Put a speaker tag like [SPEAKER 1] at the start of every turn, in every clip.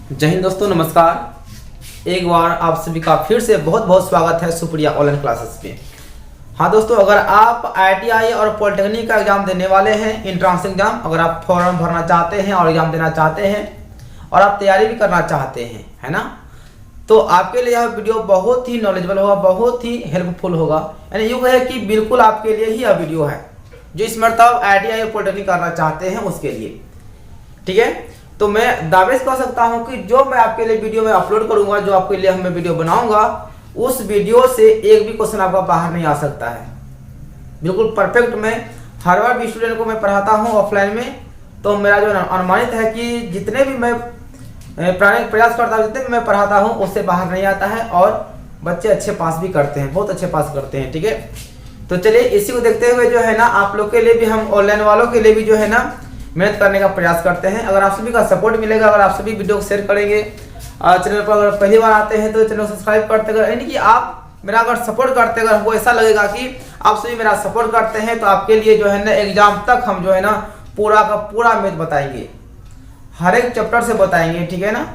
[SPEAKER 1] जय हिंद दोस्तों, नमस्कार। एक बार आप सभी का फिर से बहुत बहुत स्वागत है सुप्रिया ऑनलाइन क्लासेस पे। हाँ दोस्तों, अगर आप ITI और पॉलिटेक्निक का एग्जाम देने वाले हैं, इंट्रांस एग्जाम, अगर आप फॉर्म भरना चाहते हैं और एग्जाम देना चाहते हैं और आप तैयारी भी करना चाहते हैं, है ना, तो आपके लिए यह वीडियो बहुत ही नॉलेजेबल होगा, बहुत ही हेल्पफुल होगा। यानी यूँ है कि बिल्कुल आपके लिए ही यह वीडियो है जो इस मतलब ITI और पॉलिटेक्निक करना चाहते हैं उसके लिए। ठीक है, तो मैं दावे से कह सकता हूं कि जो मैं आपके लिए वीडियो में अपलोड करूंगा, जो आपके लिए मैं वीडियो बनाऊंगा, उस वीडियो से एक भी क्वेश्चन आपका बाहर नहीं आ सकता है। बिल्कुल परफेक्ट। मैं हर बार भी स्टूडेंट को मैं पढ़ाता हूं ऑफलाइन में, तो मेरा जो अनुमानित है कि जितने भी मैं प्रयास करता हूं, जितने भी मैं पढ़ाता हूं, उससे बाहर नहीं आता है और बच्चे अच्छे पास भी करते हैं, बहुत अच्छे पास करते हैं। ठीक है, तो चलिए इसी को देखते हुए जो है ना, आप लोग के लिए भी, हम ऑनलाइन वालों के लिए भी जो है ना मेहनत करने का प्रयास करते हैं। अगर आप सभी का सपोर्ट मिलेगा, अगर आप सभी वीडियो को शेयर करेंगे, चैनल पर अगर पहली बार आते हैं तो चैनल को सब्सक्राइब करते हैं, यानी कि आप मेरा अगर सपोर्ट करते हैं, अगर हमको ऐसा लगेगा कि आप सभी मेरा सपोर्ट करते हैं, तो आपके लिए जो है ना एग्जाम तक हम जो है ना पूरा का पूरा मैथ बताएंगे, हर एक चैप्टर से बताएंगे। ठीक है ना,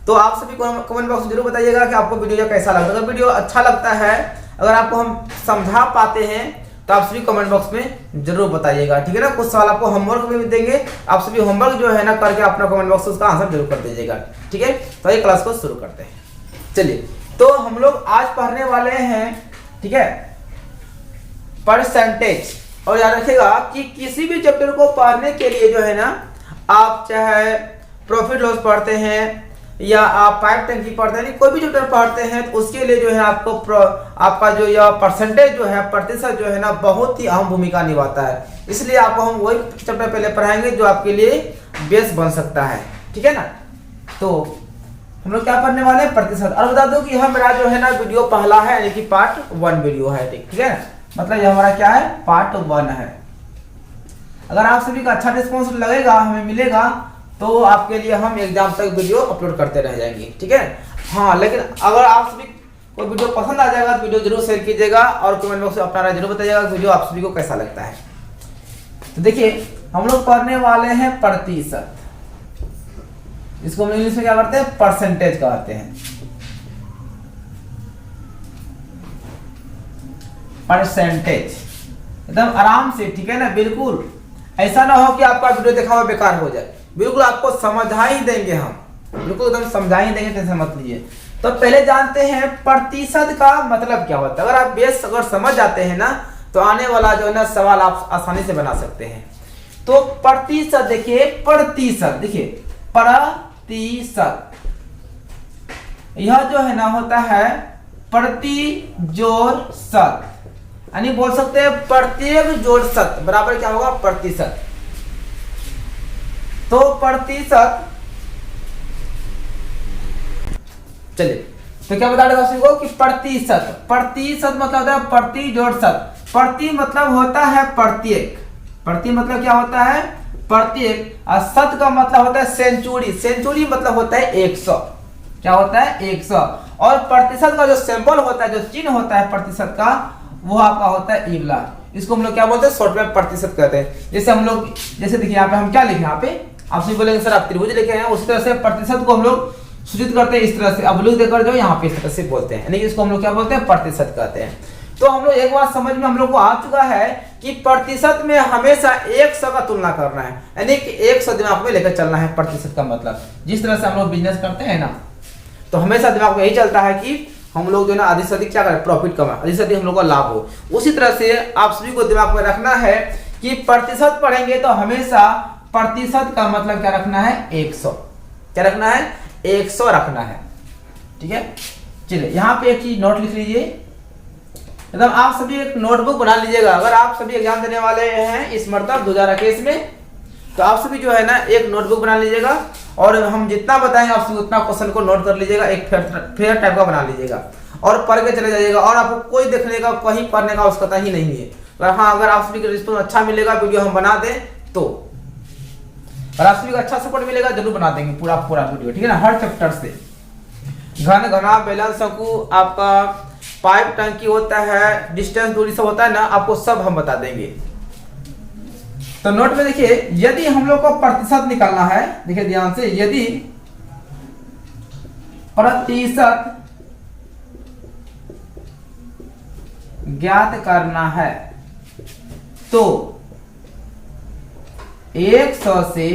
[SPEAKER 1] तो आप सभी को कमेंट बॉक्स में जरूर बताइएगा कि आपको वीडियो कैसा लगता है। अगर वीडियो अच्छा लगता है, अगर आपको हम समझा पाते हैं, तो आप सभी कमेंट बॉक्स में जरूर बताइएगा। ठीक है ना, कुछ सवाल आपको होमवर्क में भी देंगे, आप सभी होमवर्क जो है ना करके अपना कमेंट बॉक्स में उसका आंसर जरूर कर दीजिएगा। ठीक है, तो ये क्लास को शुरू करते हैं। चलिए, तो हम लोग आज पढ़ने वाले हैं, ठीक है, परसेंटेज। और याद रखिएगा कि किसी भी चैप्टर को पढ़ने के लिए जो है ना, आप चाहे प्रॉफिट लॉस पढ़ते हैं या आप पाइप टंकी पढ़ते हैं, कोई भी चैप्टर पढ़ते हैं, तो उसके लिए जो है आपको आपका जो यह परसेंटेज जो है, प्रतिशत जो है ना, बहुत ही अहम भूमिका निभाता है। इसलिए आपको हम वही चैप्टर पहले पढ़ाएंगे जो आपके लिए बेस बन सकता है। ठीक है ना, तो हम लोग क्या पढ़ने वाले हैं, प्रतिशत। और बता दो कि यह मेरा जो है ना वीडियो पहला है, यानी कि पार्ट 1 वीडियो है। ठीक है ना, मतलब यह हमारा क्या है, पार्ट 1 है। अगर आप सभी का अच्छा रिस्पॉन्स लगेगा, हमें मिलेगा, तो आपके लिए हम एग्जाम तक वीडियो अपलोड करते रह जाएंगे। ठीक है, हाँ, लेकिन अगर आप सभी को वीडियो पसंद आ जाएगा तो वीडियो जरूर शेयर कीजिएगा और कमेंट बॉक्स में अपना राय जरूर बताइएगा वीडियो आप सभी को कैसा लगता है। तो देखिए, हम लोग पढ़ने वाले हैं प्रतिशत। इसको हम इंग्लिश में क्या करते हैं, परसेंटेज कहते हैं। परसेंटेज एकदम आराम से, ठीक है ना, बिल्कुल ऐसा ना हो कि आपका वीडियो देखा हुआ बेकार हो जाए। बिल्कुल आपको समझा ही देंगे, हम बिल्कुल एकदम समझा ही देंगे, टेंशन मत लीजिए। तो पहले जानते हैं प्रतिशत का मतलब क्या होता है। अगर आप बेस अगर समझ जाते हैं ना, तो आने वाला जो है ना सवाल आप आसानी से बना सकते हैं। तो प्रतिशत देखिए, प्रतिशत देखिए, प्रतिशत यह जो है ना होता है प्रति जोड़ शत, यानी बोल सकते हैं प्रत्येक जोड़ शत बराबर क्या होगा, प्रतिशत। तो प्रतिशत, चलिए, तो क्या बता रहे हैं कि प्रतिशत, प्रतिशत मतलब होता है प्रति जोड़ शत। प्रति मतलब होता है प्रत्येक, प्रति मतलब क्या होता है, प्रत्येक। और शत का मतलब होता है सेंचुरी, सेंचुरी मतलब होता है 100। क्या होता है, 100। और प्रतिशत का जो सिंबल होता है, जो चिन्ह होता है प्रतिशत का, वो आपका होता है इबला। इसको हम लोग क्या बोलते हैं, शॉर्ट में प्रतिशत कहते हैं। जैसे हम लोग, जैसे देखिए यहाँ पे हम क्या लिखे, यहाँ पे आप सभी बोलेंगे सर आप त्रिभुज लिखे हैं, उसी तरह से प्रतिशत को हम लोग सूचित करते हैं इस तरह से, अब लोग देकर जो यहाँ पे इस तरह से बोलते हैं, यानी इसको हम लोग क्या बोलते हैं, प्रतिशत कहते हैं। तो हम लोग एक बार समझ में हम लोग को आ चुका है कि प्रतिशत में हमेशा 100 का तुलना करना है, यानी कि 100 दिमाग में लेकर चलना है। प्रतिशत का मतलब, जिस तरह से हम लोग बिजनेस करते हैं ना, तो हमेशा दिमाग में यही चलता है कि हम लोग जो है ना अधिक से अधिक क्या करें, प्रॉफिट कमाएं, अधिक से अधिक हम लोग का लाभ हो। उसी तरह से आप सभी को दिमाग में रखना है कि प्रतिशत पढ़ेंगे तो हमेशा प्रतिशत का मतलब क्या रखना है, 100। क्या रखना है, 100 रखना है। ठीक है, चलिए यहाँ पे एक चीज नोट लिख लीजिए, एकदम आप सभी एक नोटबुक बना लीजिएगा। अगर आप सभी एग्जाम देने वाले हैं इस मरतब 2021 में, तो आप सभी जो है ना एक नोटबुक बना लीजिएगा और हम जितना बताएंगे आप सभी उतना क्वेश्चन को नोट कर लीजिएगा, एक फेयर टाइप का बना लीजिएगा और पढ़ के चले जाइएगा। और आपको कोई देखने का, कहीं पढ़ने का आवश्यकता ही नहीं है। और हाँ, अगर आप सभी का रिस्पॉन्स अच्छा मिलेगा, वीडियो हम बना दें तो, और आप सभी का अच्छा सपोर्ट मिलेगा, जरूर बना देंगे पूरा पूरा वीडियो। ठीक है ना, हर चैप्टर से, घन घना बेलन शंकु, आपका पाइप टंकी होता है, डिस्टेंस दूरी सब होता है ना, आपको सब हम बता देंगे। तो नोट में देखिए, यदि हम लोग को प्रतिशत निकालना है, देखिए ध्यान से, यदि प्रतिशत ज्ञात करना है तो 100 से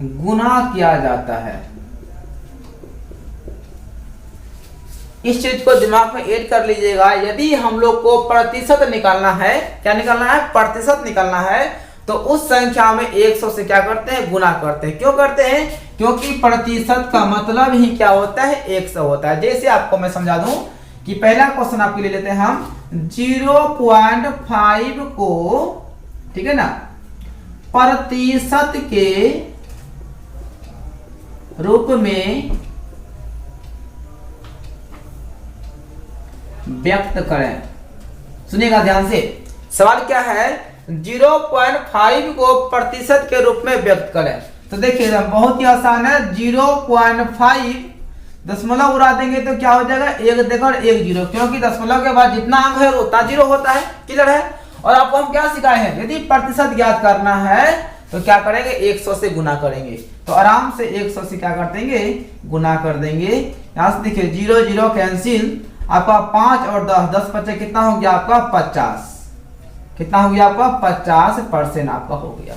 [SPEAKER 1] गुना किया जाता है। इस चीज को दिमाग में ऐड कर लीजिएगा। यदि हम लोग को प्रतिशत निकालना है, क्या निकालना है, प्रतिशत निकालना है, तो उस संख्या में 100 से क्या करते हैं, गुना करते हैं। क्यों करते हैं? क्योंकि प्रतिशत का मतलब ही क्या होता है, 100 होता है। जैसे आपको मैं समझा दूं कि पहला क्वेश्चन आपके ले लेते हैं हम 0.5 को, ठीक है ना, प्रतिशत के रूप में व्यक्त करें। सुनिएगा ध्यान से, सवाल क्या है, 0.5 को प्रतिशत के रूप में व्यक्त करें। तो देखिए बहुत ही आसान है, 0.5 दशमलव उड़ा देंगे तो क्या हो जाएगा, 1 देकर 1 जीरो, क्योंकि दशमलव के बाद जितना अंक है उतना जीरो होता है। क्लियर है? और आपको हम क्या सिखाए हैं, यदि प्रतिशत ज्ञात करना है तो क्या करेंगे, 100 से गुना करेंगे। तो आराम से 100 से क्या कर देंगे, गुना कर देंगे। यहां से देखिए 0 0 कैंसिल, आपका 5 और 10, 10 बचे कितना हो गया आपका 50। कितना हो गया आपका 50% आपका हो गया।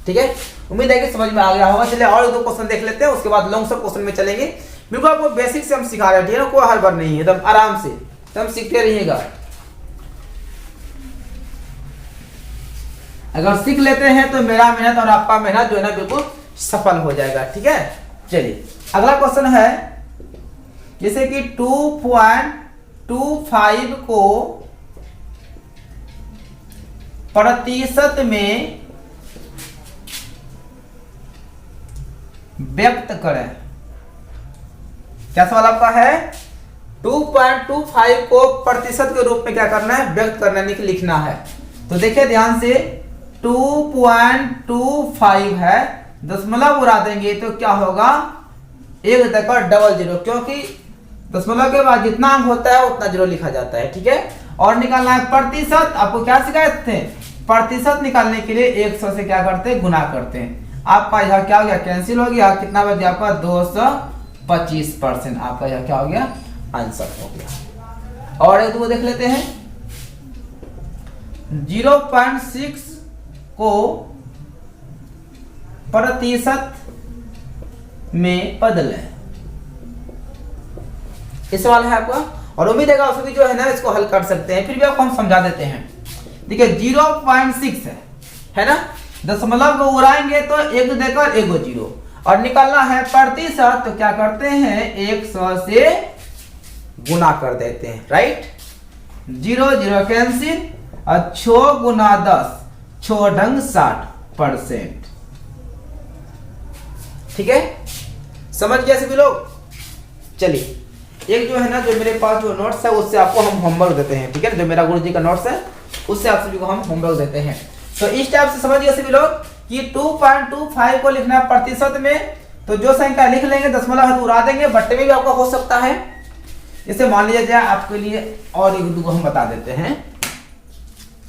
[SPEAKER 1] ठीक है, उम्मीद है कि समझ में आ गया होगा। चलिए और 2 क्वेश्चन देख लेते हैं, उसके बाद लॉन्ग सब क्वेश्चन में चलेंगे। बिल्कुल आपको बेसिक से हम सिखा रहे हैं, ठीक है ना, कोई हड़बड़ नहीं है, एकदम आराम से एकदम सीखते रहिएगा। अगर सीख लेते हैं तो मेरा मेहनत और आपका मेहनत जो है ना बिल्कुल सफल हो जाएगा। ठीक है, चलिए अगला क्वेश्चन है, जैसे कि 2.25 को प्रतिशत में व्यक्त करें। क्या सवाल आपका है, 2.25 को प्रतिशत के रूप में क्या करना है, व्यक्त करना है, लिखना है। तो देखिए ध्यान से, 2.25 है, दशमलव उड़ा देंगे तो क्या होगा, 1 देकर डबल जीरो, क्योंकि दशमलव के बाद जितना अंक होता है उतना जीरो लिखा जाता है। ठीक है, और निकालना है प्रतिशत। आपको क्या सिखाए थे, प्रतिशत निकालने के लिए 100 से क्या करते हैं, गुना करते हैं। आपका यह क्या हो गया, कैंसिल हो गया, कितना बच गया आपका 225%। आपका यह क्या हो गया, आंसर हो गया। और एक दो देख लेते हैं, 0.6 को प्रतिशत में बदलें। इस सवाल है आपका, और उम्मीद है आप सभी जो है ना इसको हल कर सकते हैं। फिर भी आपको हम समझा देते हैं। देखिए 0.6 है ना, दशमलव को उड़ाएंगे तो 1 देकर 1 जीरो, और निकालना है प्रतिशत तो क्या करते हैं, 100 से गुना कर देते हैं। राइट, 0 0 कैंसिल, और 6 गुना 10, 6 ढंग 60%। ठीक है, समझ गया सभी लोग। चलिए एक जो है ना, जो मेरे पास जो नोट्स है उससे आपको हम होमवर्क देते हैं। ठीक है, जो मेरा गुरुजी का नोट्स है उससे आप सभी को हम होमवर्क देते हैं। तो इस टाइप से समझ गए सभी लोग कि 2.25 को लिखना है प्रतिशत में, तो जो संख्या लिख लेंगे दशमलव है तो उड़ा देंगे, बट्टे में भी आपका हो सकता है। इसे मान लीजिए जाए आपके लिए, और एक दो हम बता देते हैं।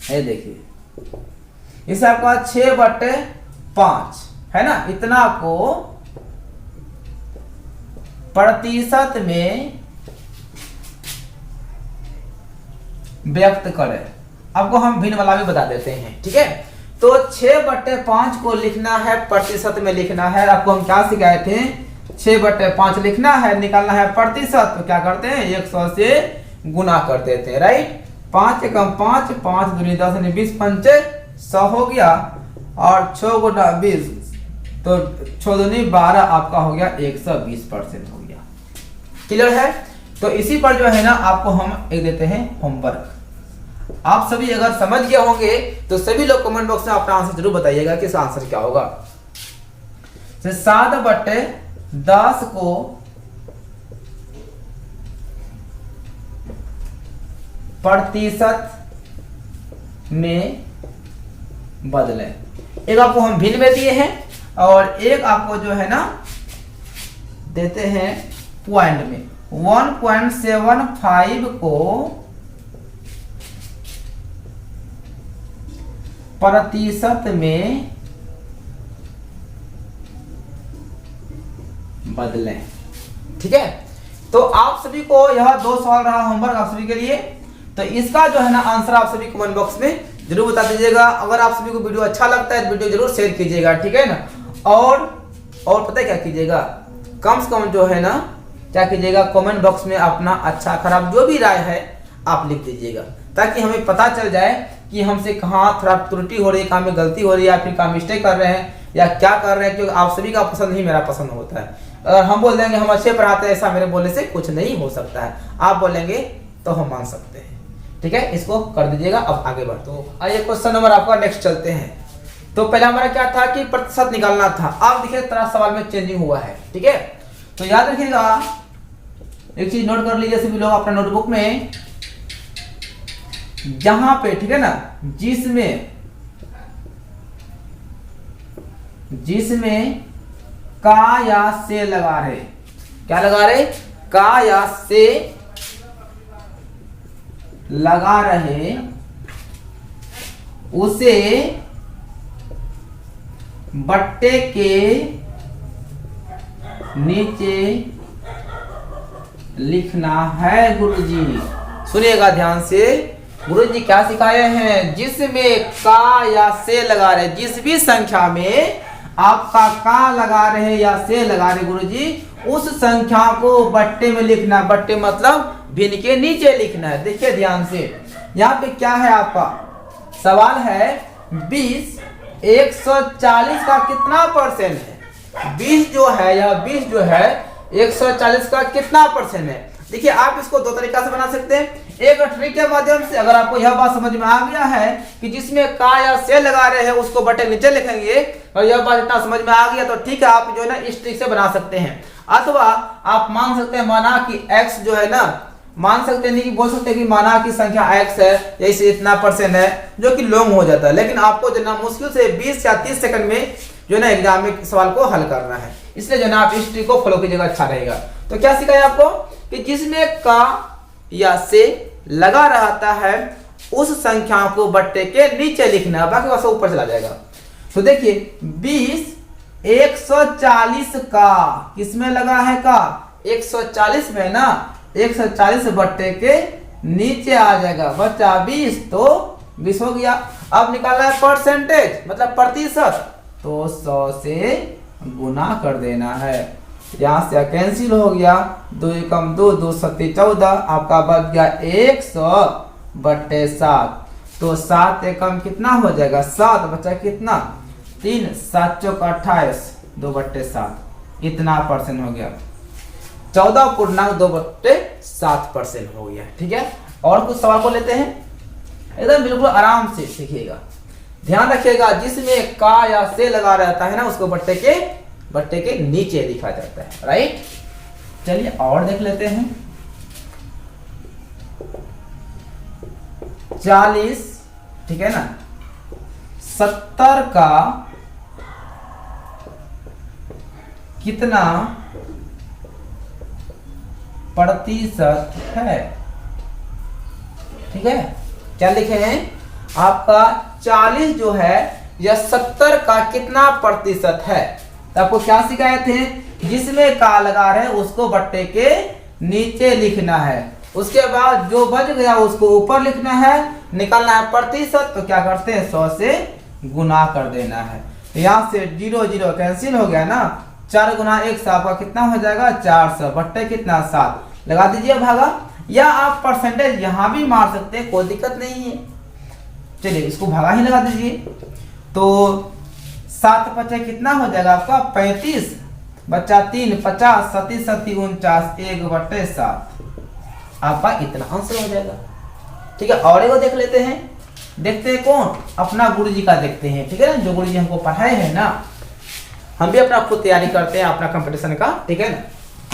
[SPEAKER 1] ये देखिए, इसे आपका 6/5 है ना, इतना को प्रतिशत में व्यक्त करें। आपको हम भिन्न वाला भी बता देते हैं। ठीक है, तो 6/5 को लिखना है, प्रतिशत में लिखना है। आपको हम क्या सिखाए थे, 6/5 लिखना है, निकालना है प्रतिशत, तो क्या करते हैं, 100 से गुना कर देते हैं। राइट, 5 एकम 5, 5 दूनी 10 20, 5 100 हो गया, और 6 गुना 20 तो 6 दूनी 12, आपका हो गया 120% हो गया। क्लियर है? तो इसी पर जो है ना आपको हम एक देते हैं होमवर्क। आप सभी अगर समझ गए होंगे तो सभी लोग कमेंट बॉक्स में अपना आंसर जरूर बताइएगा कि इसका आंसर क्या होगा। 7/10 को प्रतिशत में बदलें। एक आपको हम भिन्न में दिए हैं, और एक आपको जो है ना देते हैं पॉइंट में। 1.75 को प्रतिशत में बदलें। ठीक है। तो आप सभी को यह 2 सवाल रहा होमवर्क आप सभी के लिए। तो इसका जो है ना आंसर आप सभी कमेंट बॉक्स में जरूर बता दीजिएगा। अगर आप सभी को वीडियो अच्छा लगता है तो वीडियो जरूर शेयर कीजिएगा, ठीक है ना। और पता है क्या कीजिएगा, कम से कम जो है ना क्या कीजिएगा, कमेंट बॉक्स में अपना अच्छा खराब जो भी राय है आप लिख दीजिएगा, ताकि हमें पता चल जाए कि हमसे कहाँ थोड़ा त्रुटि हो रही है, कहाँ में गलती हो रही है, या फिर कहाँ मिस्टेक कर रहे हैं या क्या कर रहे हैं। क्योंकि आप सभी का पसंद ही मेरा पसंद होता है। अगर हम बोल देंगे हम अच्छे पढ़ाते हैं, ऐसा मेरे बोलने से कुछ नहीं हो सकता है। आप बोलेंगे तो हम मान सकते हैं, ठीक है। इसको कर दीजिएगा। अब आगे बढ़, तो आइए क्वेश्चन नंबर आपका नेक्स्ट चलते हैं। तो पहले हमारा क्या था कि प्रतिशत निकालना था। अब देखिए तरह सवाल में चेंजिंग हुआ है, ठीक है। तो याद रखिएगा, एक चीज नोट कर लीजिए सभी लोग अपना नोटबुक में, जहां पे ठीक है ना, जिसमें का या से लगा रहे, क्या लगा रहे, का या से लगा रहे, उसे बट्टे के नीचे लिखना है। गुरुजी सुनिएगा ध्यान से, गुरुजी क्या सिखाए हैं, जिसमें का या से लगा रहे, जिस भी संख्या में आपका का लगा रहे या से लगा रहे गुरुजी, उस संख्या को बट्टे में लिखना। बट्टे मतलब भिन्न के नीचे लिखना है। देखिए ध्यान से, यहाँ पे क्या है, आपका सवाल है 20 140 का कितना परसेंट है। 20 जो है, यह 20 जो है 140 का कितना परसेंट है। देखिए आप इसको दो तरीका से बना सकते हैं। एक ट्रिक के माध्यम से, अगर आपको यह बात समझ में आ गया है कि जिसमें का या से लगा रहे हैं उसको बट्टे नीचे लिखेंगे, और यह बात इतना समझ में आ गया तो ठीक है, आप जो है ना इस ट्रिक से बना सकते हैं। अथवा आप मान सकते हैं, माना कि x जो है ना, मान सकते नहीं कि बोल सकते हैं कि माना की संख्या x है, जैसे इतना परसेंट है, जो कि लॉन्ग हो जाता है। लेकिन आपको जो ना मुश्किल से 20 या 30 सेकंड में जो ना एग्जाम में सवाल को हल करना है, इसलिए जो ना आप इस ट्रिक को फॉलो कीजिएगा, अच्छा रहेगा। तो क्या सिखाया आपको कि जिसमें का या से लगा रहता है उस संख्या को बट्टे के नीचे लिखना है, बाकी वैसे ऊपर चला जाएगा। तो देखिए 20 140 का किसमें लगा है, का 140 में ना, 140 बट्टे के नीचे आ जाएगा, बच्चा 20 तो 20 हो गया। अब निकालना है परसेंटेज मतलब प्रतिशत, तो 100 से गुना कर देना है। यहाँ से कैंसिल हो गया, 2 एकम 2, 2 सत्ती 14, आपका बच गया 100/7। तो 7 एकम कितना हो जाएगा, 7 बचा कितना 3, 7 चौक 28, 2/7 इतना परसेंट हो गया, 14.2/7% हो गया, ठीक है। और कुछ सवाल को लेते हैं, एकदम बिल्कुल आराम से सीखिएगा, ध्यान रखिएगा। जिसमें का या से लगा रहता है ना, उसको बट्टे के नीचे लिखा जाता है, राइट। चलिए और देख लेते हैं। 40 ठीक है ना, 70 का कितना प्रतिशत है, ठीक है। क्या लिखे हैं, आपका 40 जो है यह 70 का कितना प्रतिशत है। तो आपको क्या सिखाए थे, जिसमें का लगा रहे उसको बट्टे के नीचे लिखना है, उसके बाद जो बच गया उसको ऊपर लिखना है, निकालना है प्रतिशत। तो क्या करते हैं, 100 से गुना कर देना है। यहाँ से 0 0 कैंसिल हो गया ना, 4 गुना 1 से आपका कितना हो जाएगा 400, बट्टे कितना 7 लगा दीजिए भागा, या आप परसेंटेज यहाँ भी मार सकते हैं, कोई दिक्कत नहीं है। चलिए इसको भागा ही लगा दीजिए, तो 7 पचे कितना हो जाएगा आपका 35, बच्चा 3 50, 37 37 49, 1/7 आपका इतना आंसर हो जाएगा, ठीक है। और एगो देख लेते हैं, देखते हैं कौन, अपना गुरुजी का देखते हैं, ठीक है ना। जो गुरुजी हमको पढ़ाए हैं ना, हम भी अपना खुद तैयारी करते हैं अपना कंपटीशन का, ठीक है ना।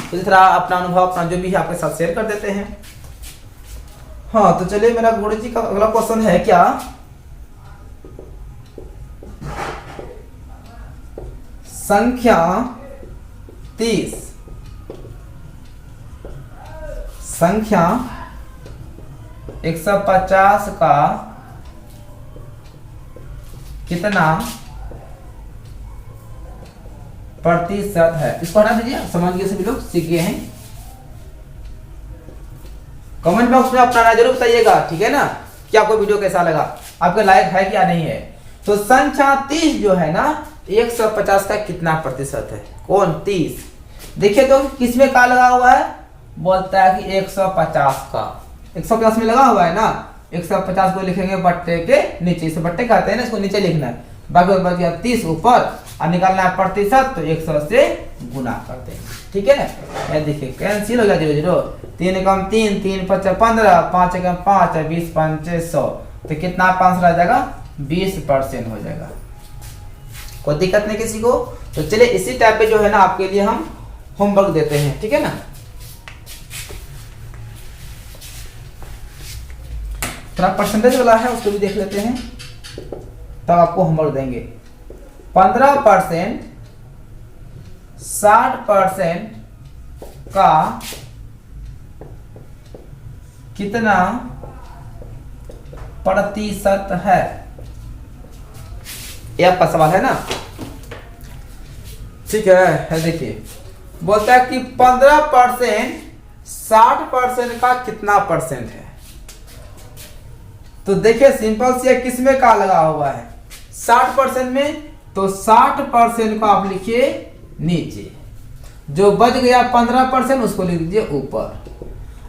[SPEAKER 1] तो इस तरह अपना अनुभव अपना जो भी है आपके साथ शेयर कर देते हैं। हाँ तो चलिए, मेरा गुरुजी का अगला क्वेश्चन है क्या, संख्या 30 संख्या 150 का कितना प्रतिशत है। इसको हटा दीजिए, समझ गए सभी लोग, सीख गए हैं। कमेंट बॉक्स में अपना राय जरूर बताइएगा, ठीक है ना, कि आपको वीडियो कैसा लगा, आपके लायक है क्या नहीं है। तो संख्या 30 जो है ना 150 का कितना प्रतिशत है? कौन 30? देखिए तो किसमें का लगा हुआ है, बोलता है कि 150 का, 150 में लगा हुआ है ना, 150 को लिखेंगे बट्टे के नीचे, इसे बट्टे कहते हैं ना, इसको नीचे लिखना है, बाकी बच गया 30 ऊपर और निकालना है प्रतिशत, तो 100 से गुना करते हैं, ठीक है ना। ये देखिए कैंसिल हो गया 0 0, 3 एकम 3, 3 5 15, 5 एकम 5, 20 5 100, तो कितना 500 आ जाएगा, 20% हो जाएगा। कोई दिक्कत नहीं किसी को। तो चलिए इसी टाइप पे जो है ना आपके लिए हम होमवर्क देते हैं, ठीक है ना। थोड़ा परसेंटेज वाला है उसको भी देख लेते हैं, तब आपको होमवर्क देंगे। 15% 60% का कितना प्रतिशत है, ये आपका सवाल है ना, ठीक है। देखिए बोलता है कि 15% 60% का कितना परसेंट है। तो देखिए सिंपल से किसमें का लगा हुआ है, 60% में, तो 60% को आप लिखिए नीचे, जो बच गया 15% उसको लिख दीजिए ऊपर।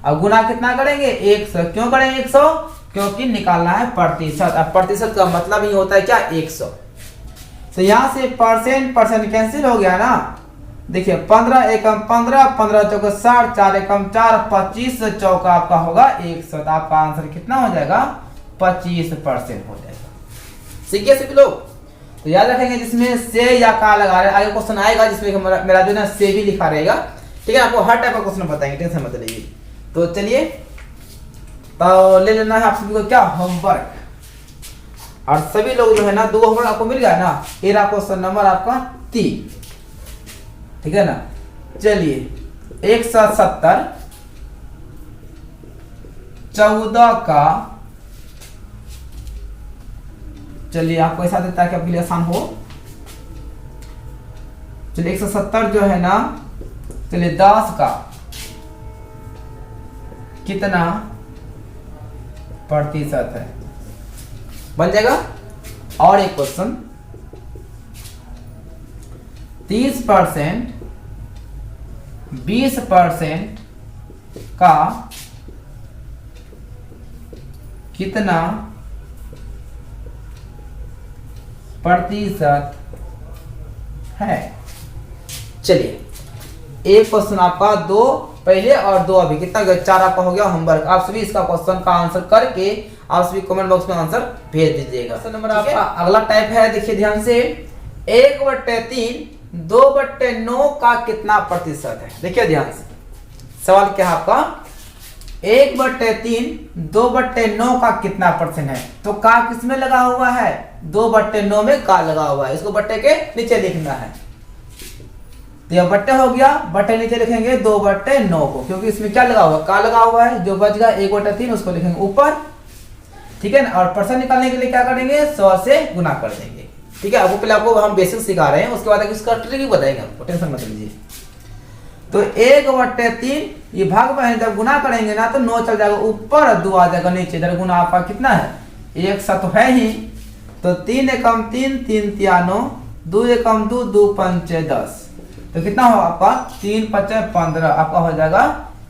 [SPEAKER 1] अब गुना कितना करेंगे, 100। क्यों करेंगे 100? क्योंकि निकालना है प्रतिशत, अब प्रतिशत का मतलब ही होता है क्या, 100। तो यहां से परसेंट कैंसिल हो गया ना। देखिए 15 एकम 15, 15 चौका 60, 4 एकम 4, 25 चौका आपका होगा 100। तो आपका आंसर कितना हो जाएगा, 25% हो जाएगा। सीखिए सभी लोग। तो याद रखेंगे जिसमें से या का लगा रहे, आगे क्वेश्चन आएगा जिसमें मेरा जो है से भी लिखा रहेगा, ठीक है। आपको हर टाइप का क्वेश्चन बताएंगे, टेंशन मत लीजिए। तो चलिए तो ले लेना है आप सभी को क्या, होमवर्क। और सभी लोग जो है ना 2 होमवर्क आपको मिल गया ना। ये रहा क्वेश्चन नंबर आपका 3, ठीक है ना। चलिए 170 14 का, चलिए आपको ऐसा देता है कि आपके लिए आसान हो। चलिए 170 जो है ना, चलिए 10 का कितना प्रतिशत है, बन जाएगा। और एक क्वेश्चन 30% 20% का कितना प्रतिशत है। चलिए एक क्वेश्चन आपका 2 पहले और 2 अभी, कितना 4 आपका हो गया होमवर्क। आप सभी इसका क्वेश्चन का आंसर करके आप सभी कमेंट बॉक्स में आंसर भेज दीजिएगा। क्वेश्चन नंबर आपका अगला टाइप है, देखिए ध्यान से, 1/3 2/9 का कितना प्रतिशत है। देखिए ध्यान से सवाल क्या है आपका, 1/3 2/9 का कितना परसेंट है। तो का किसमें लगा हुआ है, 2/9 में का लगा हुआ है, इसको बट्टे के नीचे लिखना है। तो यह बट्टे हो गया, बट्टे नीचे लिखेंगे 2/9 को, क्योंकि इसमें क्या लगा हुआ, का लगा हुआ है। जो बच गया 1/3 उसको लिखेंगे ऊपर, ठीक है ना। और परसेंट निकालने के लिए क्या करेंगे, 100 से गुना कर देंगे, ठीक है। अब पहले आपको हम बेसिक सिखा रहे हैं, उसके बाद इसका ट्रिक बताएंगे आपको, टेंशन मत लीजिए। तो 1/3 ये भाग में जब गुना करेंगे ना तो 9 चल जाएगा ऊपर, 2 आ जाएगा नीचे। इधर गुना आपका कितना है, 100 तो है ही। तो 3 एकम 3, 3 तिया 9, 2 एकम 2, 2 पंचे 10, तो कितना होगा आपका 3 5 15, आपका हो जाएगा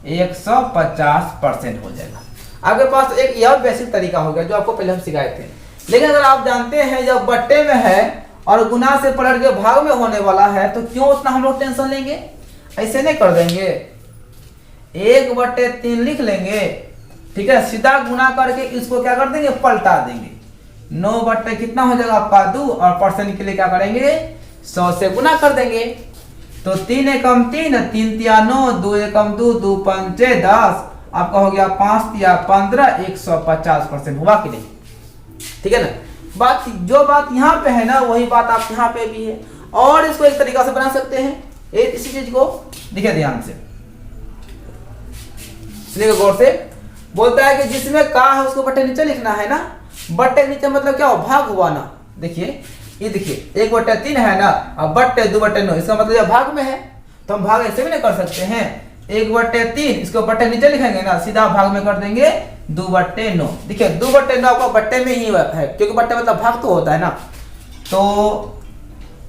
[SPEAKER 1] 150% हो जाएगा। आपके पास एक यह बेसिक तरीका हो गया जो आपको पहले हम सिखाए थे। लेकिन अगर आप जानते हैं जब बट्टे में है और गुना से पलट के भाग में होने वाला है, तो क्यों उतना हम लोग टेंशन लेंगे, ऐसे नहीं कर देंगे, 1/3 लिख लेंगे, ठीक है। सीधा गुना करके इसको क्या कर देंगे, पलटा देंगे। 9 बट्टे कितना हो जाएगा आपका 2, और परसेंट के लिए क्या करेंगे, 100 से गुना कर देंगे। तो 3 एकम 3, 3 तिया 9, 2 एकम 2, 2 पंचे 10, आपका हो गया 5 तिया 15, 150% हुआ कि नहीं, ठीक है ना। बात जो बात यहाँ पे है ना वही बात आप यहाँ पे भी है, और इसको एक तरीका से बना सकते हैं। इसी चीज को देखिए ध्यान से, सुनिएगा गौर से। बोलता है कि जिसमें का है उसको बट्टे नीचे लिखना है ना। बट्टे नीचे मतलब क्या हो, भाग हुआ ना। देखिए ये देखिए 1/3 है ना, अब बट्टे 2/9, इसका मतलब यह भाग में है। तो हम भाग ऐसे भी नहीं कर सकते हैं, 1/3, इसको बट्टे नीचे लिखेंगे ना, सीधा भाग में कर देंगे 2/9। देखिए 2/9 आपका बट्टे में ही है, क्योंकि बट्टे मतलब भाग तो होता है ना। तो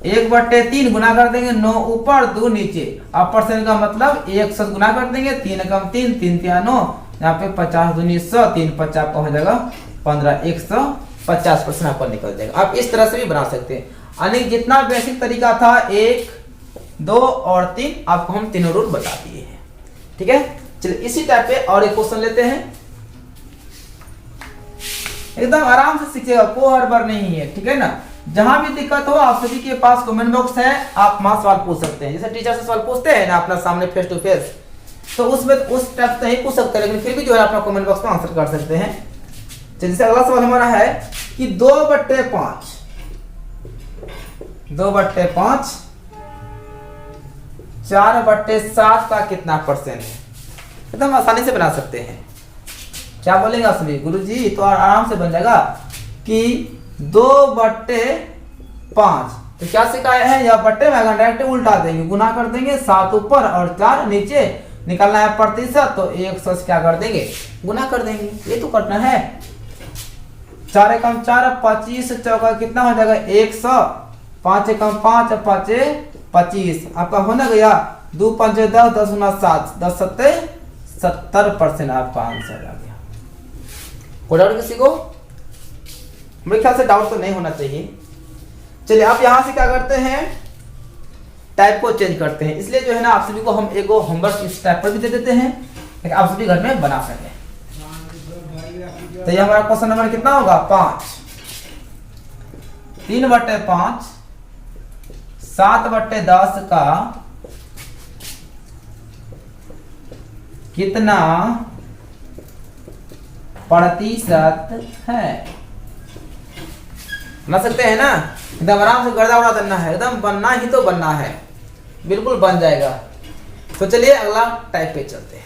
[SPEAKER 1] 1/3 गुना कर देंगे, 9 ऊपर 2 नीचे। अब परसेंट का मतलब 100 गुना कर देंगे, 3 कम 3, 3 3 9, यहाँ पे 50 दूनी 100, 3 50 आपका हो जाएगा 15, 150% आपका निकल जाएगा। आप इस तरह से भी बना सकते हैं। यानी जितना बेसिक तरीका था 1, 2 और 3, आपको हम तीनों रूल बता दिए हैं। ठीक है, चलिए इसी टाइप पे और एक क्वेश्चन लेते हैं। एकदम आराम से सीखिएगा, कोई हड़बड़ नहीं है। ठीक है ना, जहां भी दिक्कत हो आप सभी के पास कमेंट बॉक्स है, आप वहां सवाल पूछ सकते हैं। जैसे टीचर से सवाल पूछते हैं ना अपना सामने फेस टू फेस, तो उसमें उस टाइप से नहीं पूछ सकते, लेकिन फिर भी जो है अपना कमेंट बॉक्स में आंसर कर सकते हैं। जैसे अगला सवाल हमारा है कि 2/5 4/7 का कितना परसेंट है? एकदम आसानी से बना सकते हैं। क्या बोलेंगे आप सभी? गुरुजी तो आराम से बन जाएगा कि 2/5, तो क्या सिखाया है, या बट्टे में अगर डायरेक्ट उल्टा देंगे, गुना कर देंगे, 7 ऊपर और 4 नीचे, निकालना है प्रतिशत, तो 100 से क्या कर देंगे, गुना कर देंगे। ये तो करना है। 4 एकम 4, 25 चौका कितना हो जाएगा 100, 5 एकम 5, 5 25, आपका होना गया 2 5 10, 10 गुना 7, 10 7 70% आपका आंसर आ गया। कोई डाउट किसी को? मेरे ख्याल से डाउट तो नहीं होना चाहिए। चलिए आप यहां से क्या करते हैं, टाइप को चेंज करते हैं। इसलिए जो है ना आप सभी को हम एक होमवर्क इस टाइप पर भी दे देते हैं, लेकिन आप सभी घर में बना सकें। तो ये हमारा क्वेश्चन नंबर कितना होगा 5। 3/5 7/10 का कितना प्रतिशत है? बना सकते हैं ना, एकदम आराम से गर्दा उड़ा देना है, एकदम बनना ही तो बनना है, बिल्कुल बन जाएगा। तो चलिए अगला टाइप पे चलते हैं।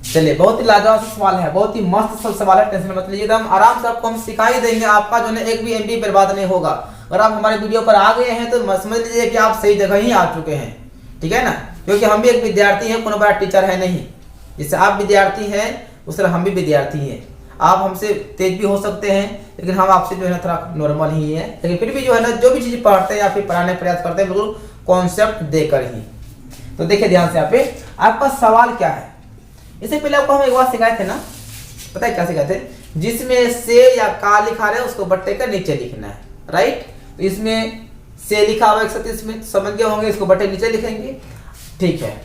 [SPEAKER 1] चलिए बहुत ही लाजवाब सवाल है, बहुत ही मस्त सवाल है, टेंशन मत लीजिए, एकदम आराम से आपको हम सिखा ही देंगे। आपका जो है एक भी MB बर्बाद नहीं होगा। अगर आप हमारे वीडियो पर आ गए हैं तो समझ लीजिए कि आप सही जगह ही आ चुके हैं। ठीक है ना, क्योंकि हम भी एक विद्यार्थी हैं, कोनो बड़ा टीचर है नहीं। जैसे आप विद्यार्थी हैं उस तरह हम भी विद्यार्थी हैं। आप हमसे तेज भी हो सकते हैं, लेकिन हम आपसे जो है ना थोड़ा नॉर्मल ही है, लेकिन फिर भी जो है ना जो भी चीज पढ़ते हैं या फिर पढ़ाने का प्रयास करते हैं बिल्कुल कॉन्सेप्ट देकर ही। तो देखिए ध्यान से, यहाँ पे आपका सवाल क्या है। इससे पहले आपको हम एक बार सिखाए थे ना, पता है क्या सिखाए थे, जिसमें से या का लिखा रहे उसको बट्टे का नीचे लिखना है, राइट। तो इसमें से लिखा हुआ 130 में समझ गए होंगे, इसको बट्टे नीचे लिखेंगे। ठीक है,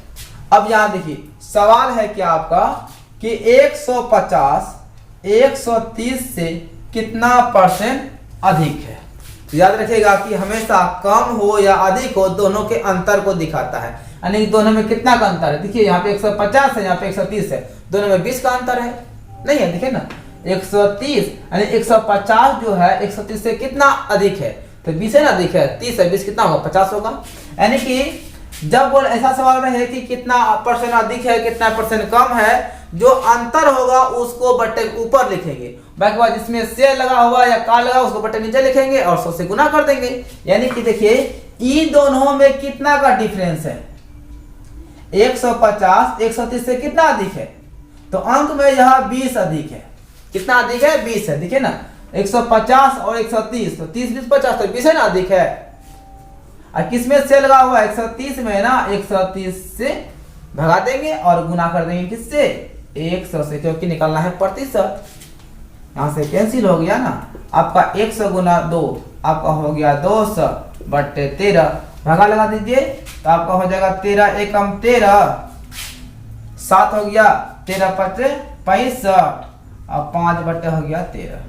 [SPEAKER 1] अब यहाँ देखिए सवाल है क्या आपका कि 150 130 से कितना परसेंट अधिक है। तो याद रखिएगा कि हमेशा कम हो या अधिक हो दोनों के अंतर को दिखाता है, यानी दोनों में कितना का अंतर है। देखिए यहाँ पे 150 है, यहाँ पे 130 है, दोनों में 20 का अंतर है, नहीं है? देखिए ना 130 यानी 150 जो है 130 से कितना अधिक है, तो 20 है ना अधिक है, 30 है, 20 कितना होगा 50 होगा। यानी कि जब वो ऐसा सवाल रहे कि कितना परसेंट अधिक है कितना परसेंट कम है, जो अंतर होगा उसको बट्टे ऊपर लिखेंगे, बाकी बाद जिसमें से लगा हुआ या का लगा उसको बट्टे नीचे लिखेंगे और 100 से गुना कर देंगे। यानी कि देखिए इन दोनों में कितना का डिफरेंस है, 150 130 से कितना अधिक है, तो अंक में यहाँ 20 अधिक है। कितना अधिक है 20 है, देखिए ना 150 और 130, तो 30 20 50, तो 20 है ना अधिक है। और किसमें से लगा हुआ है 130 में ना, 130 से भगा देंगे और गुना कर देंगे किससे 100 से, क्योंकि निकालना है प्रतिशत। यहाँ से कैंसिल हो गया ना, आपका 100 गुना 2 आपका हो गया 200 बट्टे 13, भगा लगा दीजिए तो आपका हो जाएगा 13 एकम 13, 7 हो गया 13 पचे 65 और 5 बट्टे हो गया 13,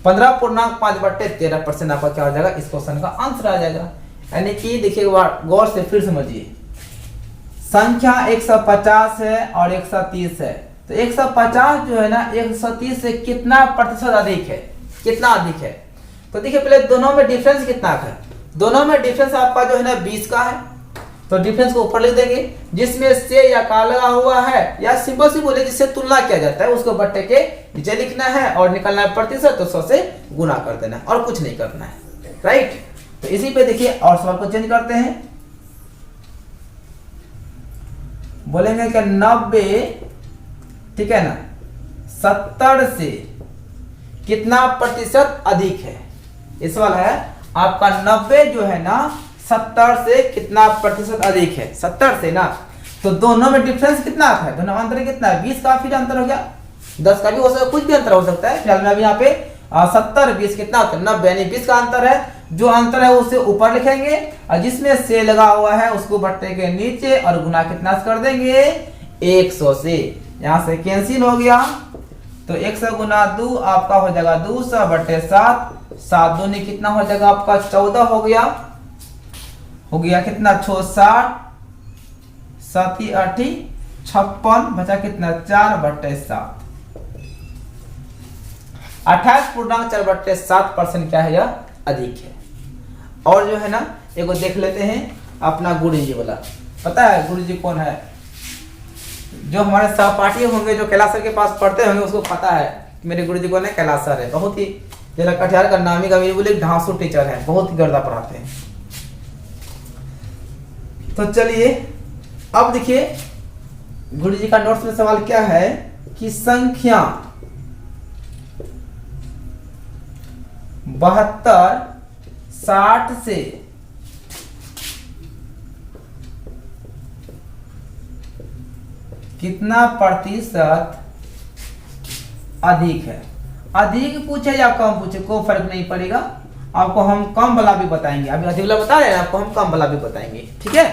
[SPEAKER 1] 15.5/13% आपका क्या हो जाएगा, इस क्वेश्चन का आंसर आ जाएगा। यानी कि देखिए गौर से फिर समझिए, संख्या 150 है और 130 है, तो 150 जो है ना 130 से कितना प्रतिशत अधिक है, कितना अधिक है। तो देखिए पहले दोनों में डिफरेंस कितना है, दोनों में डिफरेंस आपका जो है ना 20 का है, तो डिफरेंस को ऊपर लिख देंगे, जिसमें से या का लगा हुआ है या सिंपल सी बोले जिससे तुलना किया जाता है उसको बट्टे के नीचे लिखना है और निकालना है प्रतिशत, तो 100 से गुना कर देना है और कुछ नहीं करना है, राइट। तो इसी पे देखिए और सवाल को चेंज करते हैं, बोलेंगे कि 90, ठीक है ना, 70 से कितना प्रतिशत अधिक है। इस सवाल है आपका 90 जो है ना 70 से कितना प्रतिशत अधिक है, 70 से ना, तो दोनों में डिफरेंस कितना आता है, दोनों में अंतर कितना है, 20 का फिर अंतर हो गया, 10 का भी हो सकता है, कुछ भी अंतर हो सकता है। फिलहाल में अभी यहाँ पे 70 20 कितना होता है 90, यानी 20 का अंतर है। जो अंतर है उसे ऊपर लिखेंगे और जिसमें से लगा हुआ है उसको बट्टे के नीचे और गुना कितना कर देंगे 100 से, यहाँ से कैंसिल हो गया। तो 100 गुना 2 आपका हो जाएगा 200 बटे 7, 7 दूनी कितना हो जाएगा आपका 14 हो गया कितना 6 60, 7 8 56, बचा कितना 4 बटे 7, 28.4/7% क्या है यह अधिक है। और जो है ना एगो देख लेते हैं अपना गुरु जी वाला, पता है गुरु जी कौन है, जो हमारे सहपाठी होंगे जो कैलाश सर के पास पढ़ते होंगे उसको पता है कि मेरे गुरु जी कौन है, कैलाश सर है। बहुत ही जिला कटिहार का नामी का बोले ढांसू टीचर है, बहुत ही गर्दा पढ़ाते हैं। तो चलिए अब देखिए गुरु जी का नोट्स में सवाल क्या है कि संख्या 72 60 से कितना प्रतिशत अधिक है। अधिक पूछे या कम पूछे कोई फर्क नहीं पड़ेगा, आपको हम कम वाला भी बताएंगे। अभी अधिक वाला बता रहे हैं, आपको हम कम वाला भी बताएंगे, ठीक है।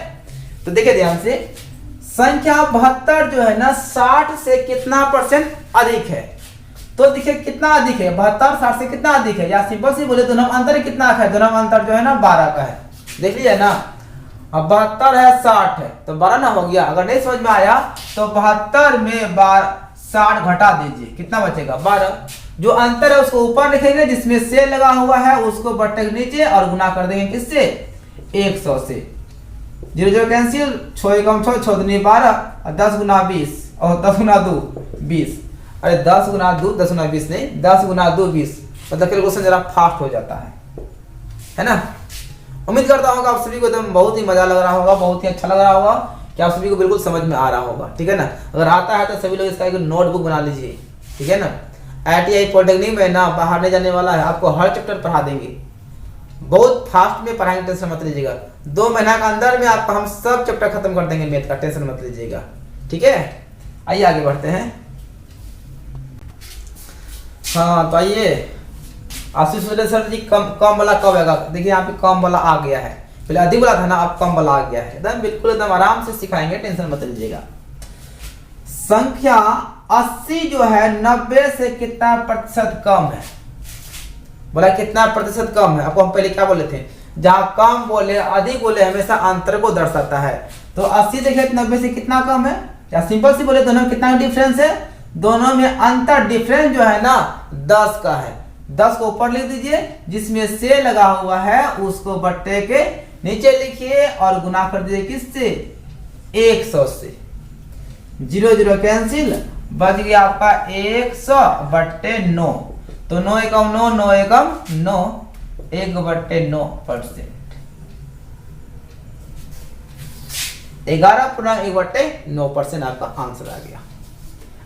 [SPEAKER 1] तो देखिए ध्यान से, संख्या 72 जो है ना 60 से कितना परसेंट अधिक है। तो देखिए कितना अधिक है, 72 60 से कितना अधिक है, या सिंपल सी बोले दोनों में अंतर कितना है, दोनों में अंतर जो है ना 12 का है। देख लीजिए ना, अब 72 है 60 है तो 12 ना हो गया। अगर नहीं समझ में आया तो 72 में 60 घटा दीजिए, कितना बचेगा 12। जो अंतर है उसको ऊपर लिखेंगे, जिसमें से लगा हुआ है उसको बट्टे के नीचे और गुना कर देंगे किससे 100 से। 0 0 कैंसिल, 6 एकम 6 6 दूनी 12 और 10 गुना 20 और 10 गुना 2 20। अरे 10 गुना 2 10 गुना 20 नहीं, 10 गुना 2 20। मतलब कैलकुलेशन जरा फास्ट हो जाता है ना। उम्मीद करता हूँ आप सभी को एकदम बहुत ही मजा लग रहा होगा, बहुत ही अच्छा लग रहा होगा, कि आप सभी को बिल्कुल समझ में आ रहा होगा, ठीक है ना। अगर आता है तो सभी लोग इसका एक नोटबुक बना लीजिए, ठीक है ना। ITI पॉलिटेक्निक में ना बाहर नहीं जाने वाला है, आपको हर चैप्टर पढ़ा देंगे, बहुत फास्ट में पढ़ाएंगे, टेंशन मत लीजिएगा। 2 महीना के अंदर में आपका हम सब चैप्टर खत्म कर देंगे मैथ का, टेंशन मत लीजिएगा, ठीक है। आइए आगे बढ़ते हैं। हाँ तो आइए, आशीष बोले सर जी कम वाला कब आएगा। देखिए यहाँ पे कम वाला आ गया है, पहले अधिक वाला था ना, अब कम वाला आ गया है। एकदम बिल्कुल एकदम आराम से सिखाएंगे, टेंशन मत लीजिएगा। संख्या 80 जो है 90 से कितना प्रतिशत कम है। बोला कितना प्रतिशत कम है। आपको हम पहले क्या बोले थे, जहां कम बोले अधिक बोले हमेशा अंतर को दर्शाता है। तो 80 देखिए 90 से कितना कम है, या सिंपल सी बोले दोनों में कितना डिफरेंस है, दोनों में अंतर डिफरेंस जो है ना 10 का है। 10 को ऊपर लिख दीजिए, जिसमें से लगा हुआ है उसको बट्टे के नीचे लिखिए और गुना कर दीजिए किससे 100 से। 0 0 कैंसिल, बच गया आपका 100 बट्टे 9। तो 9 एकम 9 9 एकम 9, 1 बट्टे 9%। 11.1/9% आपका आंसर आ गया।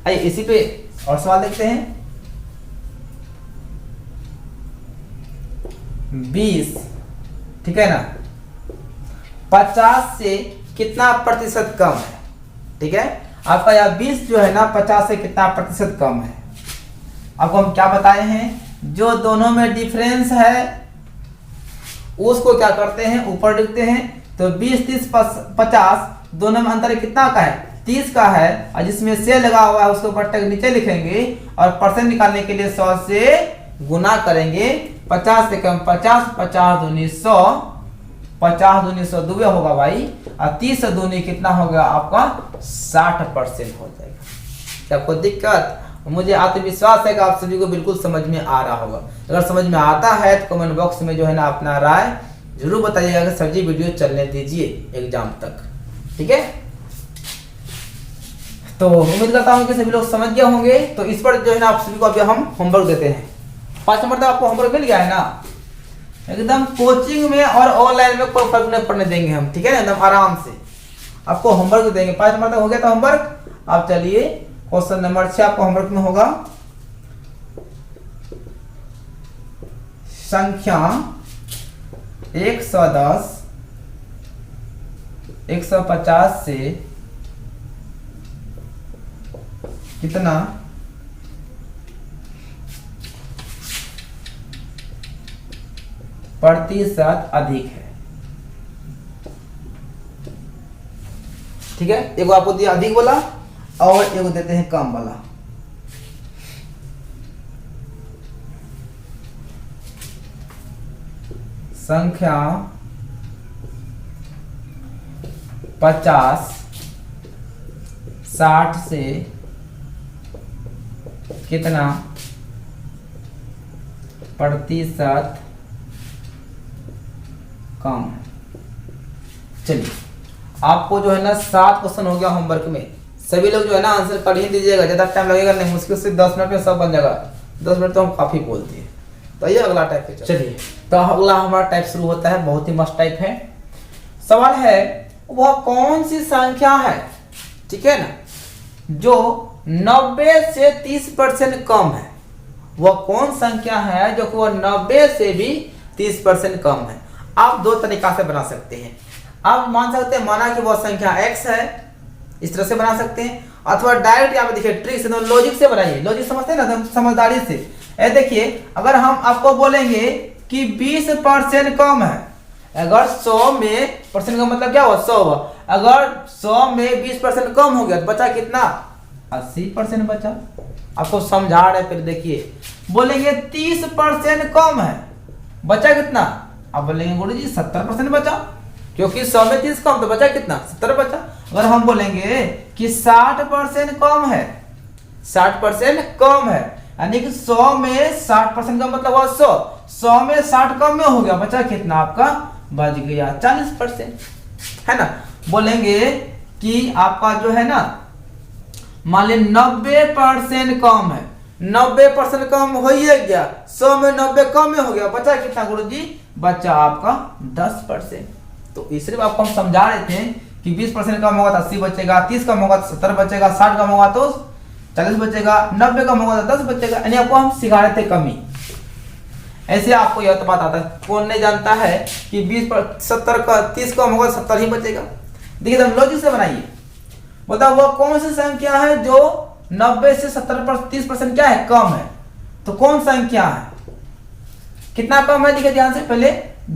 [SPEAKER 1] आइए इसी पे और सवाल देखते हैं। 20, ठीक है ना, 50 से कितना प्रतिशत कम है, ठीक है। आपका यह 20 जो है ना 50 से कितना प्रतिशत कम है। आपको हम क्या बताए हैं, जो दोनों में डिफरेंस है उसको क्या करते हैं ऊपर लिखते हैं। तो 20 30 50 दोनों में अंतर कितना का है 30 का है, और जिसमें से लगा हुआ है उसको बट्टे के नीचे लिखेंगे और परसेंट निकालने के लिए 100 से गुना करेंगे। 50 से कम 50, 50 दूनी 100, 50 दूनी 100 दुबे होगा भाई, और 30 दूनी कितना होगा आपका 60% हो जाएगा। क्या कोई दिक्कत? मुझे आत्मविश्वास है कि आप सभी को बिल्कुल समझ में आ रहा होगा। अगर समझ में आता है तो कमेंट बॉक्स में जो है ना अपना राय जरूर बताइएगा कि सर जी वीडियो चलने दीजिए एग्जाम तक, ठीक है। तो उम्मीद करता हूँ कि सभी लोग समझ गए होंगे। तो इस पर जो है ना आप सभी को अभी हम होमवर्क देते हैं। 5 नंबर तक आपको होमवर्क मिल गया है ना। एकदम कोचिंग में और ऑनलाइन में कोई फर्क नहीं पड़ने देंगे हम, ठीक है ना, एकदम आराम से आपको होमवर्क देंगे। 5 नंबर तक हो गया था होमवर्क। अब चलिए क्वेश्चन नंबर 6 आपको होमवर्क में होगा। संख्या 110, 150 से कितना प्रतिशत अधिक है। ठीक है, एक आपको दिया अधिक वाला और एक देते हैं कम वाला। संख्या 50, 60 से कितना प्रतिशत कम है। चलिए आपको जो है ना 7 क्वेश्चन हो गया होमवर्क में। सभी लोग जो है ना आंसर कर ही दीजिएगा, ज्यादा टाइम लगेगा नहीं, मुश्किल से 10 मिनट में सब बन जाएगा। 10 मिनट तो हम काफी बोलते हैं। तो ये अगला टाइप पे चलिए, तो अगला हमारा टाइप शुरू होता है, बहुत ही मस्त टाइप है। सवाल है वह कौन सी संख्या है, ठीक है ना, जो 90 से 30% कम है। वह कौन संख्या है जो वह 90 से भी 30% कम है। आप दो तरीका से बना सकते हैं। आप मान सकते हैं माना कि वह संख्या x है, इस तरह से बना सकते हैं, अथवा डायरेक्ट यहाँ पे देखिए ट्रिक से, लॉजिक से बनाइए। लॉजिक समझते हैं ना, समझदारी से। ये देखिए अगर हम आपको बोलेंगे कि 20% कम है, अगर 100 में परसेंट का मतलब क्या हुआ 100 हुआ, अगर 100 में 20% कम हो गया तो बचा कितना 80% बचा। आपको समझा रहे, फिर देखिए बोलेंगे 30% कम है, बचा कितना, आप बोलेंगे गुरु जी 70% बचा, क्योंकि 100 में 30 कम तो बचा कितना 70 बचा। अगर हम बोलेंगे कि 60% कम है, 60% कम है, यानी कि 100 में 60% का मतलब हुआ 100 में 60 कम में हो गया, बचा कितना आपका बच गया 40%, है ना। बोलेंगे कि आपका जो है ना मान ली 90% कम है, 90% कम हो ही गया, 100 में 90 कम में हो गया, बचा कितना गुरुजी, बचा आपका 10%। तो इसलिए आपको हम समझा रहे थे कि 20% कम होगा तो 80 बचेगा, 30 कम होगा तो 70 बचेगा, 60 कम होगा तो 40 बचेगा, 90 कम होगा तो 10 बचेगा, यानी आपको हम सिखा रहे थे कमी। ऐसे आपको यह तो बात आता है, कौन नहीं जानता है कि 70 का 30 कम होगा 70 ही बचेगा। देखिए हम लॉजिक से बनाइए, बताओ वह कौन सी संख्या है जो 90 से 30% क्या है कम है। तो कौन संख्या है, कितना कम है, देखिए ध्यान से। पहले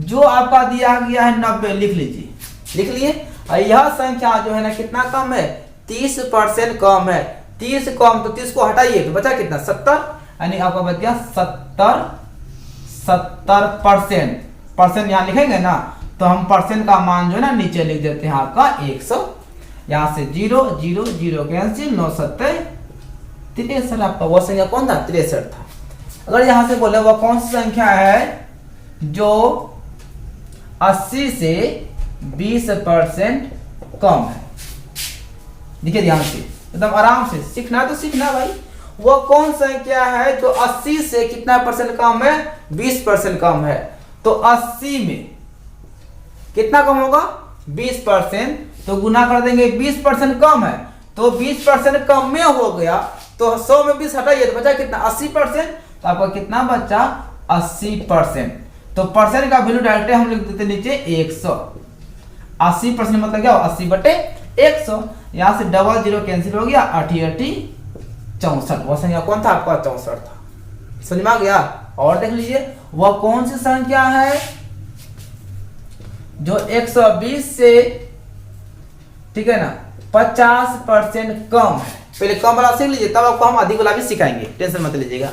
[SPEAKER 1] जो आपका दिया गया है 90 लिख लीजिए, लिख लिए। और यह संख्या जो है ना कितना कम है 30% कम है। 30 कम तो 30 को हटाइए तो बचा कितना 70, यानी आपका बच गया 70%। परसेंट यहाँ लिखेंगे ना तो हम परसेंट का मान जो है ना नीचे लिख देते हैं आपका 100, यहाँ से 0 0 0 कैंसिल, 9 7 63, आपका वो संख्या कौन था 63 था। अगर यहाँ से बोले वह कौन सी संख्या है जो 80 से 20% कम है। देखिए ध्यान से, एकदम आराम से सीखना तो सीखना भाई। वो कौन संख्या है जो 80 से कितना परसेंट कम है 20% कम है। तो 80 में कितना कम होगा 20%, तो गुना कर देंगे 20% कम है तो 20% कम में हो गया, तो 100 में 20 हटाइए तो बचा कितना 80%, तो आपका कितना बचा 80%। तो परसेंट का वैल्यू डायरेक्ट हम लिख देते नीचे 100। 80% मतलब क्या हो 80/100, यहां से डबल 0 कैंसिल हो गया, 8 64। वह संख्या कौन था आपका 64 था। समझ में आ गया। और देख लीजिए वह कौन सी संख्या है जो 120 से ठीक है ना 50% कम है। पहले कम वाला सीख लीजिए, तब आपको हम अधिक वाला भी सिखाएंगे, टेंशन मत लीजिएगा।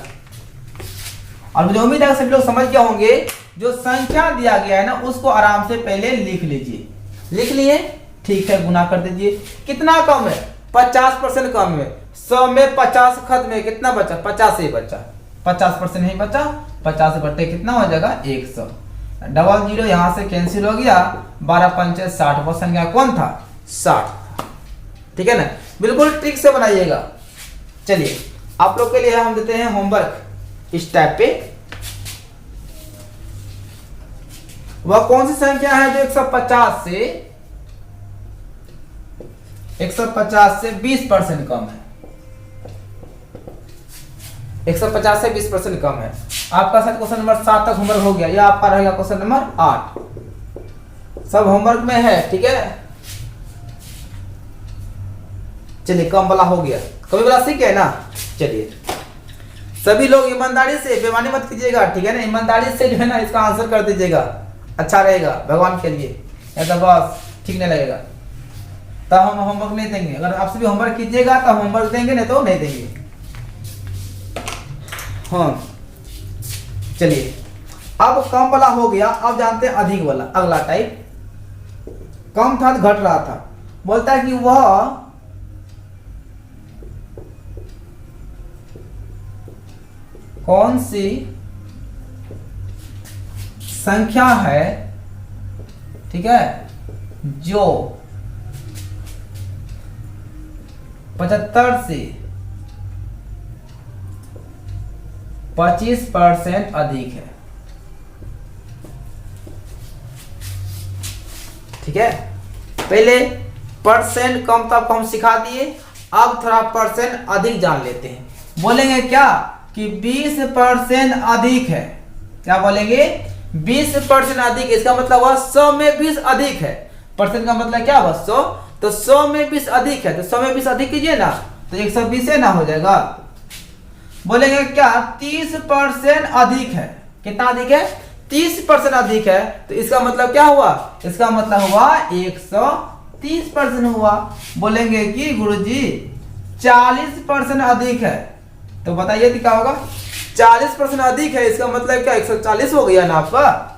[SPEAKER 1] और मुझे उम्मीद है सभी लोग समझ गए होंगे। जो संख्या दिया गया है ना उसको आराम से पहले लिख लीजिए। लिख लिए, ठीक है, गुना कर दीजिए। कितना कम है 50% कम है। 100 में 50 खत्म है, कितना बचा 50 ही बचा, 50% नहीं बचा, 50 बटे कितना हो जाएगा 100। डबल 0 यहां से कैंसिल हो गया, 12 5 60। वो संख्या कौन था 60। ठीक है ना, बिल्कुल ट्रिक से बनाइएगा। चलिए आप लोग के लिए हम देते हैं होमवर्क इस टाइप पे। वह कौन सी संख्या है जो 150 से 20% कम है? 150 से 20% कम है। आपका शायद क्वेश्चन नंबर 7 तक होमवर्क हो गया, या आपका रहेगा क्वेश्चन नंबर 8। सब होमवर्क में है, ठीक है। चलिए, कम वाला हो गया, कभी वाला सीख गए ना। चलिए, सभी लोग ईमानदारी से, बेईमानी मत कीजिएगा, ठीक है ना। ईमानदारी से जो है ना इसका आंसर कर दीजिएगा, अच्छा रहेगा भगवान के लिए। ऐसा बस ठीक नहीं लगेगा तो हम होमवर्क नहीं देंगे। अगर आपसे भी होमवर्क कीजिएगा तो होमवर्क देंगे, नहीं तो नहीं देंगे। हाँ, चलिए, अब कम वाला हो गया। अब जानते हैं अधिक वाला। अगला टाइप, कम था तो घट रहा था। बोलता है कि वह कौन सी संख्या है, ठीक है, जो 75 से 25% अधिक है। ठीक है, पहले परसेंट कम तक हम सिखा दिए, अब थोड़ा परसेंट अधिक जान लेते हैं। बोलेंगे क्या कि 20% अधिक है। क्या बोलेंगे? 20% अधिक। इसका मतलब हुआ 100 में 20 अधिक है। परसेंट का मतलब क्या हुआ? 100। तो 100 में 20 अधिक है, तो 100 में 20 अधिक कीजिए ना, तो 120 ना हो जाएगा। बोलेंगे क्या? 30% अधिक है। कितना अधिक है? 30% अधिक है। तो इसका मतलब क्या हुआ? इसका मतलब हुआ 130% हुआ। बोलेंगे कि गुरुजी 40% अधिक है, तो बताइए क्या होगा? 40% अधिक है, इसका मतलब क्या? 140 हो गया ना आपका।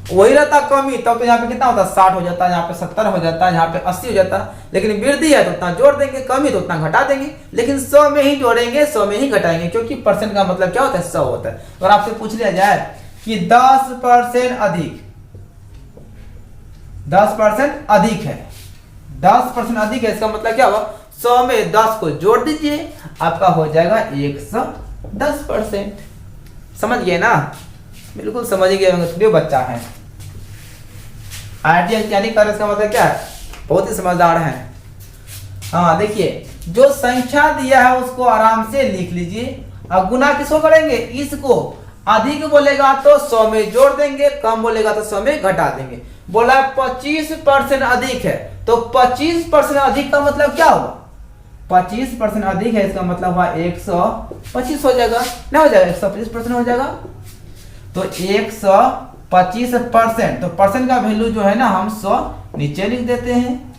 [SPEAKER 1] वही रहता कमी, तब तो यहाँ पे कितना होता? 60 हो जाता है, यहाँ पे 70 हो जाता है, यहाँ पे 80 हो जाता है। लेकिन वृद्धि है तो उतना जोड़ देंगे, कमी तो उतना घटा देंगे। लेकिन 100 में ही जोड़ेंगे, 100 में ही घटाएंगे, क्योंकि परसेंट का मतलब क्या होता है? 100 होता है। और आपसे पूछ लिया जाए कि 10% अधिक, 10% अधिक है, 10% अधिक है, इसका मतलब क्या हुआ? 100 में 10 को जोड़ दीजिए, आपका हो जाएगा 110%। समझ गए ना? बिल्कुल समझ गए होंगे, थोड़ी बच्चा है। आईटीआई तैयारी कर, इसका मतलब क्या है? बहुत ही समझदार है। हाँ, देखिए, जो संख्या दिया है उसको आराम से लिख लीजिए। अब गुना किसको करेंगे? इसको। अधिक बोलेगा तो 100 में जोड़ देंगे, कम बोलेगा तो 100 में घटा देंगे। बोला 25% अधिक है, तो 25% अधिक का मतलब क्या हुआ? 25% अधिक है, इसका मतलब हुआ 125 हो जाएगा ना, हो जाएगा 125% हो जाएगा। तो 125%, तो परसेंट का वैल्यू जो है ना हम 100 नीचे लिख देते हैं।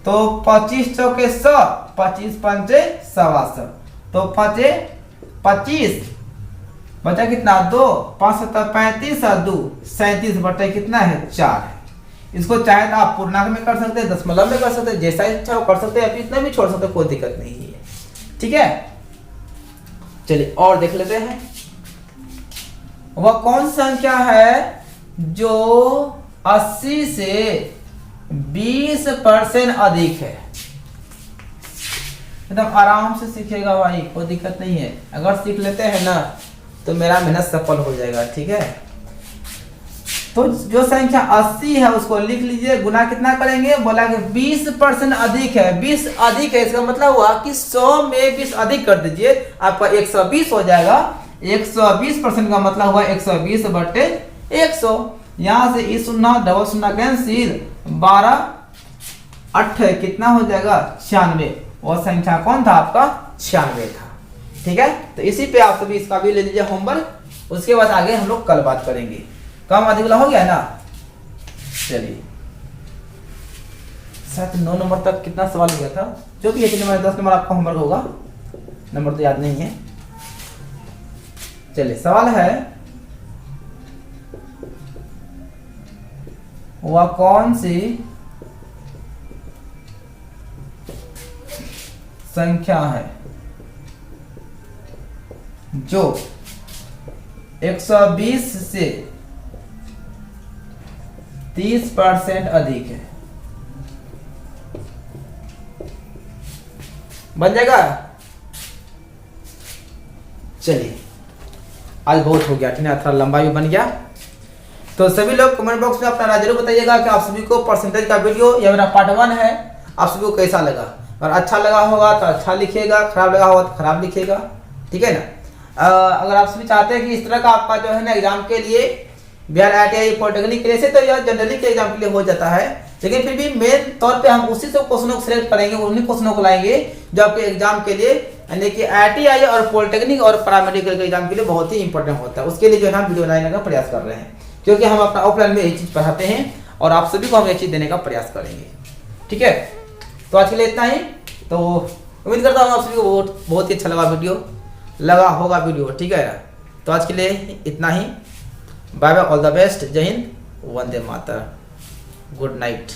[SPEAKER 1] तो 25 चौके 100, 25 पंचे 125, तो 25 बचा कितना? 2, 5 7 35 और 2 37 बटे कितना है? 4 है। इसको चाहे तो आप पूर्णांक में कर सकते हैं, दशमलव में कर सकते हैं, जैसा इच्छा हो कर सकते हैं, आप इतना भी छोड़ सकते हैं, कोई दिक्कत नहीं है। ठीक है, चलिए और देख लेते हैं। वह कौन संख्या है जो 80 से 20% अधिक है? एकदम आराम से सीखेगा भाई, कोई दिक्कत नहीं है। अगर सीख लेते हैं ना तो मेरा मेहनत सफल हो जाएगा। ठीक है, तो जो संख्या 80 है उसको लिख लीजिए। गुना कितना करेंगे? बोला कि 20% अधिक है। 20 अधिक है, इसका मतलब हुआ कि 100 में 20 अधिक कर दीजिए, आपका 120 हो जाएगा। 120% का मतलब हुआ 120 बटे 100। यहां से इस शून्य डबल शून्य कैंसिल, 12 8 कितना हो जाएगा? 96। वह संख्या कौन था आपका? 96 था। ठीक है, तो इसी पे आप सभी इसका भी ले लीजिए होमवर्क। उसके बाद आगे हम लोग कल बात करेंगे। कम अधिक वाला हो गया ना? चलिए, शायद 9 नंबर तक कितना सवाल गया था, जो भी है 10 नंबर आपका होमवर्क होगा, नंबर तो याद नहीं है। चलिए, सवाल है, वह कौन सी संख्या है जो 120 से 30% अधिक है? बन जाएगा? चलिए, आज बहुत हो गया, ठीक है, थोड़ा लंबा भी बन गया। तो सभी लोग कमेंट बॉक्स में अपना राय जरूर बताइएगा कि आप सभी को परसेंटेज का वीडियो, यह मेरा पार्ट 1 है, आप सभी को कैसा लगा। और अच्छा लगा होगा तो अच्छा लिखिएगा, खराब लगा होगा तो खराब लिखिएगा, ठीक है ना। अगर आप सभी चाहते हैं कि इस तरह का आपका जो है ना एग्जाम के लिए बिहार ITI पॉलिटेक्निक के लिए से तो यह जनरली के एग्जाम के लिए हो जाता है, लेकिन फिर भी मेन तौर पे हम उसी से क्वेश्चनों को सिलेक्ट करेंगे, उन्हीं क्वेश्चनों को लाएंगे जो आपके एग्जाम के लिए यानी कि ITI और पॉलिटेक्निक और पैरामेडिकल के एग्जाम के लिए बहुत ही इंपॉर्टेंट होता है। उसके लिए जो है हम वीडियो बनाने का प्रयास कर रहे हैं, क्योंकि हम अपना ऑफलाइन में ये चीज़ पढ़ाते हैं और आप सभी को हम ये चीज़ देने का प्रयास करेंगे, ठीक है। तो आज के लिए इतना ही। तो उम्मीद करता हूँ आप सभी को बहुत ही अच्छा लगा होगा वीडियो, ठीक है। तो आज के लिए इतना ही। Bye bye, all the best, जय हिंद, वंदे मातरम, गुड नाइट।